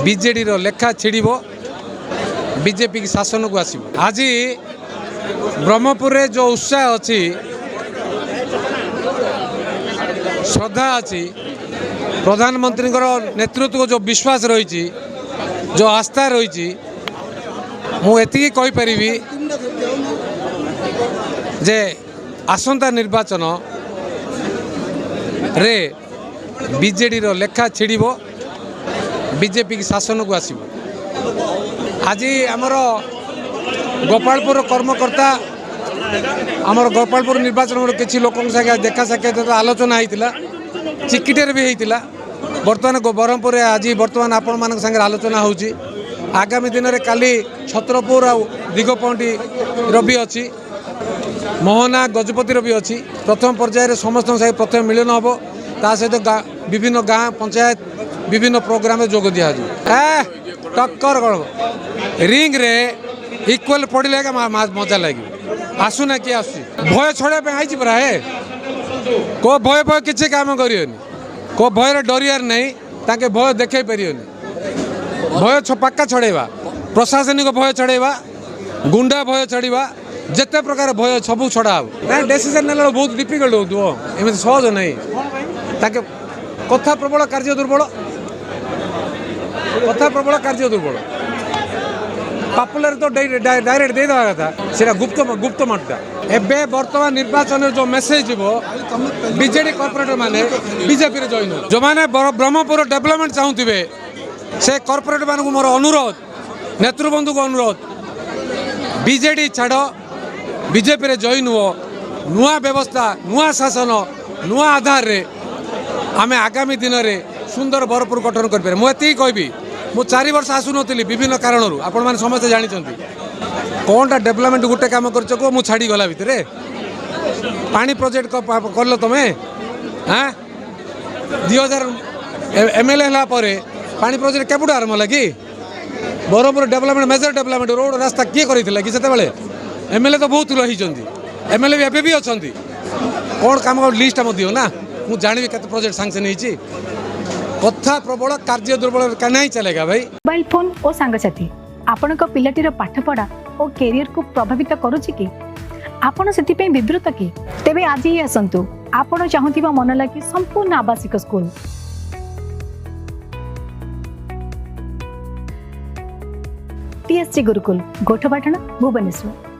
BJD रो लेखा छिड़ब BJP की शासन को आसब। आज ब्रह्मपुर रे जो उत्साह अच्छी श्रद्धा अच्छी प्रधानमंत्री नेतृत्व जो विश्वास रही जो आस्था रही मुझे कहीपरि जे आसंता निर्वाचन रे बीजेडी रो लेखा छिड़ब बीजेपी की शासन को आसब। आज आमर गोपालपुर कर्मकर्ता आमर गोपालपुर निर्वाचन किसी लोक देखा साक्षात आलोचना होता चिकिटेर भी होता बर्तमान ब्रह्मपुर आज बर्तमान आपण मान संगे आलोचना होची आगामी दिन में काली छत्रपुर आ दिगपहंटी रवि अच्छी मोहना गजपति रवि अच्छी प्रथम पर्यायर समस्त संगे प्रथम मिलन हम ता सहित विभिन्न गाँ पंचायत विभिन्न प्रोग्राम में जोग दिया टक्कर रिंग रे इक्वल पड़े मजा लगे आसुना किए आस भय छड़ा आई परा है को भय भय किसी काम करें को भय डरियार नहीं ताके भय देखे पारियोनी भय पक्का छड़ेवा प्रशासनिक भय छड़ेवा गुंडा भय छड़वा जिते प्रकार भय सब छड़ा ना डिसीजन ना बहुत डिफिकल्ट हो एमती सहज नहीं ताके कथा प्रबल कार्य दुर्बल कथा प्रबल कार्य दुर्बल पॉपुलर तो डायरेक्ट दे देवा कथा से गुप्त मटटा एबे वर्तमान निर्वाचन जो मेसेज बीजेडी कॉर्पोरेटर माने बीजेपी रे जॉइन जो माने ब्रह्मपुर डेवलपमेंट चाहूथिबे से कॉर्पोरेटर मान को मोर अनुरोध नेतृबंधु को अनुरोध बीजेडी छाड़ बीजेपी रे जॉइन हो नुआ व्यवस्था नुआ शासन नुआ आधार रे आमे आगामी दिन रे सुंदर बरपुर गठन कर मुझे कहबी मु 4 वर्ष आसुनी विभिन्न कारण आपण मैंने समस्ते जानते कौनटा डेवलपमेंट गोटे कम कर मु छाड़ी गला भितर पानी प्रोजेक्ट कर तुम्हें हाँ 2000 MLA है पानी प्रोजेक्ट केपटू आरंभ है कि Brahmapur development major development road रास्ता किए करते कि से MLA तो बहुत रही MLA भी एवं भी अच्छा कौन कम लिस्ट दियो ना मुझे जानी के प्रोजेक्ट सांगसन होती कथा प्रबल कार्य दुर्बल नहीं चलेगा भाई। मोबाइल फोन और सांगसाथी आपण पिलाटीर पाठपढ़ा और कैरियर को प्रभावित करुच्ची कि आपण से विवृत कि तेबे आज ही आसतु आपण चाहूबा मन लगी संपूर्ण आवासिक स्कूल TSG गुरुकुल गोठपाटण भुवनेश्वर।